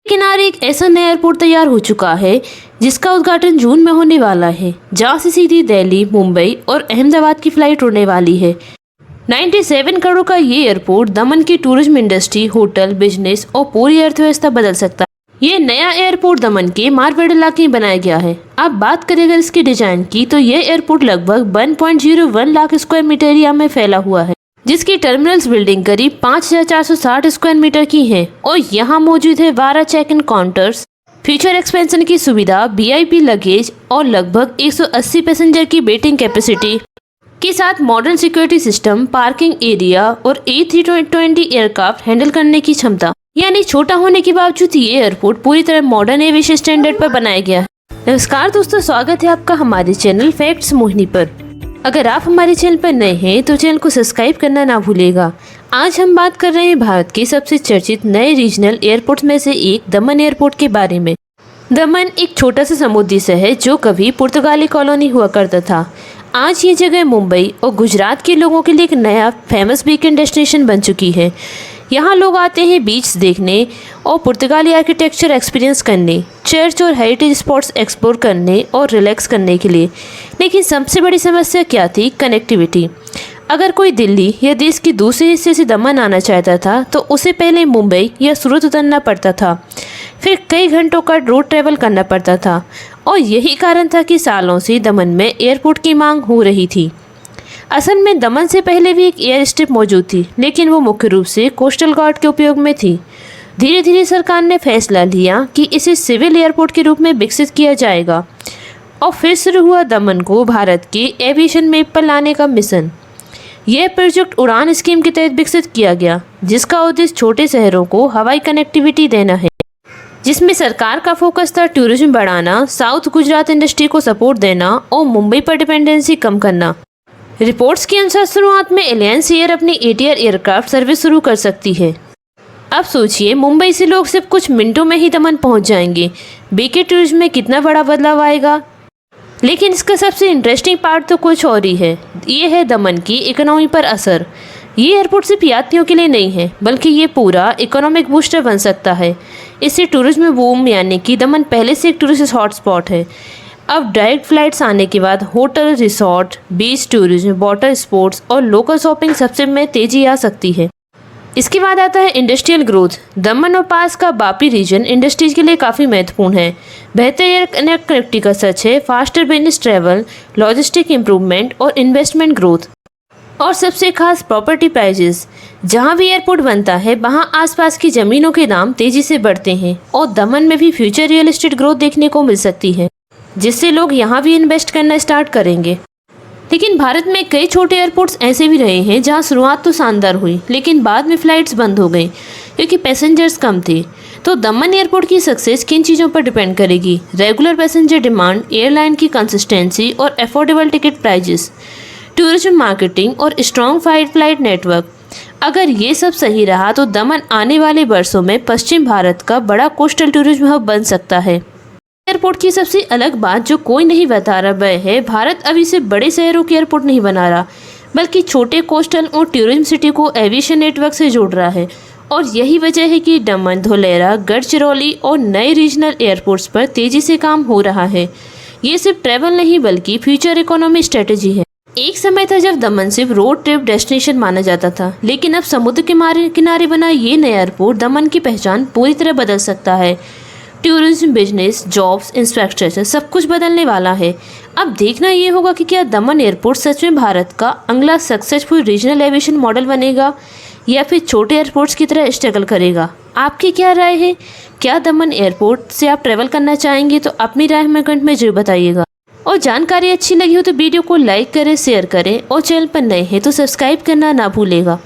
किनारे एक ऐसा नया एयरपोर्ट तैयार हो चुका है जिसका उद्घाटन जून में होने वाला है, जहां से सीधी दिल्ली, मुंबई और अहमदाबाद की फ्लाइट उड़ने वाली है। 97 करोड़ का ये एयरपोर्ट दमन की टूरिज्म इंडस्ट्री, होटल, बिजनेस और पूरी अर्थव्यवस्था बदल सकता है। ये नया एयरपोर्ट दमन के मारवाड़ इलाके में बनाया गया है। अब बात करें अगर इसके डिजाइन की, तो ये एयरपोर्ट लगभग 1.01 लाख स्क्वायर मीटर एरिया में फैला हुआ है, जिसकी टर्मिनल्स बिल्डिंग करीब 5460 स्क्वायर मीटर की है और यहाँ मौजूद है 12 check in counters, future expansion की सुविधा, VIP लगेज और लगभग 180 पैसेंजर की वेटिंग कैपेसिटी के साथ modern security system, parking area और A320 एयरक्राफ्ट हैंडल करने की क्षमता। यानी छोटा होने के बावजूद ये एयरपोर्ट पूरी तरह मॉडर्न एविएशन स्टैंडर्ड पर बनाया गया है। नमस्कार दोस्तों, स्वागत है आपका हमारे चैनल फैक्ट्स मोहिनी पर। अगर आप हमारे चैनल पर नए हैं तो चैनल को सब्सक्राइब करना ना भूलिएगा। आज हम बात कर रहे हैं भारत के सबसे चर्चित नए रीजनल एयरपोर्ट में से एक दमन एयरपोर्ट के बारे में। दमन एक छोटा सा समुद्री शहर जो कभी पुर्तगाली कॉलोनी हुआ करता था। आज ये जगह मुंबई और गुजरात के लोगों के लिए एक नया फेमस वीकेंड डेस्टिनेशन बन चुकी है। यहाँ लोग आते हैं बीच देखने और पुर्तगाली आर्किटेक्चर एक्सपीरियंस करने, चर्च और हेरिटेज स्पॉट्स एक्सप्लोर करने और रिलैक्स करने के लिए। लेकिन सबसे बड़ी समस्या क्या थी? कनेक्टिविटी। अगर कोई दिल्ली या देश के दूसरे हिस्से से दमन आना चाहता था तो उसे पहले मुंबई या सूरत उतरना पड़ता था, फिर कई घंटों का रोड ट्रैवल करना पड़ता था और यही कारण था कि सालों से दमन में एयरपोर्ट की मांग हो रही थी। असल में दमन से पहले भी एक एयर स्ट्रिप मौजूद थी, लेकिन वो मुख्य रूप से कोस्टल गार्ड के उपयोग में थी। धीरे धीरे सरकार ने फैसला लिया कि इसे सिविल एयरपोर्ट के रूप में विकसित किया जाएगा और फिर शुरू हुआ दमन को भारत के एविएशन मैप पर लाने का मिशन। यह प्रोजेक्ट उड़ान स्कीम के तहत विकसित किया गया, जिसका उद्देश्य छोटे शहरों को हवाई कनेक्टिविटी देना है, जिसमें सरकार का फोकस था टूरिज्म बढ़ाना, साउथ गुजरात इंडस्ट्री को सपोर्ट देना और मुंबई पर डिपेंडेंसी कम करना। रिपोर्ट्स के अनुसार शुरुआत में एलियंस एयर अपनी ATR एयरक्राफ्ट सर्विस शुरू कर सकती है। अब सोचिए, मुंबई से लोग सिर्फ कुछ मिनटों में ही दमन पहुंच जाएंगे। बीके टूरिज्म में कितना बड़ा बदलाव आएगा। लेकिन इसका सबसे इंटरेस्टिंग पार्ट तो कुछ और ही है। ये है दमन की इकोनॉमी पर असर। ये एयरपोर्ट सिर्फ यात्रियों के लिए नहीं है, बल्कि ये पूरा इकोनॉमिक बूस्टर बन सकता है। इससे टूरिज्म बूम, यानी कि दमन पहले से एक टूरिस्ट हॉटस्पॉट है, अब डायरेक्ट फ्लाइट्स आने के बाद होटल, रिसोर्ट, बीच टूरिज्म, वाटर स्पोर्ट्स और लोकल शॉपिंग सबसे में तेजी आ सकती है। इसके बाद आता है इंडस्ट्रियल ग्रोथ। दमन और पास का बापी रीजन इंडस्ट्रीज के लिए काफ़ी महत्वपूर्ण है। बेहतर एयर कनेक्टिविटी का सच है, faster business travel, logistic improvement और इन्वेस्टमेंट ग्रोथ। और सबसे खास प्रॉपर्टी प्राइजेस। जहाँ भी एयरपोर्ट बनता है वहाँ आसपास की ज़मीनों के दाम तेज़ी से बढ़ते हैं और दमन में भी फ्यूचर रियल एस्टेट ग्रोथ देखने को मिल सकती है, जिससे लोग यहाँ भी इन्वेस्ट करना स्टार्ट करेंगे। लेकिन भारत में कई छोटे एयरपोर्ट्स ऐसे भी रहे हैं जहाँ शुरुआत तो शानदार हुई, लेकिन बाद में फ़्लाइट्स बंद हो गई क्योंकि पैसेंजर्स कम थे। तो दमन एयरपोर्ट की सक्सेस किन चीज़ों पर डिपेंड करेगी? रेगुलर पैसेंजर डिमांड, एयरलाइन की कंसिस्टेंसी और affordable ticket prices, tourism marketing और स्ट्रॉन्ग फ्लाइट नेटवर्क। अगर ये सब सही रहा तो दमन आने वाले वर्षों में पश्चिम भारत का बड़ा कोस्टल टूरिज्म हब बन सकता है। एयरपोर्ट की सबसे अलग बात जो कोई नहीं बता रहा वह है, भारत अभी से बड़े शहरों के एयरपोर्ट नहीं बना रहा, बल्कि छोटे कोस्टल और टूरिज्म सिटी को एविएशन नेटवर्क से जोड़ रहा है। और यही वजह है कि दमन, धोलेरा, गढ़चिरौली और नए रीजनल एयरपोर्ट्स पर तेजी से काम हो रहा है। ये सिर्फ ट्रैवल नहीं बल्कि फ्यूचर इकोनॉमी स्ट्रेटेजी है। एक समय था जब दमन सिर्फ रोड ट्रिप डेस्टिनेशन माना जाता था, लेकिन अब समुद्र के किनारे बना ये नया एयरपोर्ट दमन की पहचान पूरी तरह बदल सकता है। टूरिज्म, बिजनेस, जॉब्स, इंफ्रास्ट्रक्चर सब कुछ बदलने वाला है। अब देखना ये होगा कि क्या दमन एयरपोर्ट सच में भारत का अगला सक्सेसफुल रीजनल एविएशन मॉडल बनेगा या फिर छोटे एयरपोर्ट्स की तरह स्ट्रगल करेगा। आपकी क्या राय है? क्या दमन एयरपोर्ट से आप ट्रैवल करना चाहेंगे? तो अपनी राय हमें कमेंट में जरूर बताइएगा। और जानकारी अच्छी लगी हो तो वीडियो को लाइक करें, शेयर करें और चैनल पर नए हैं तो सब्सक्राइब करना ना भूलेगा।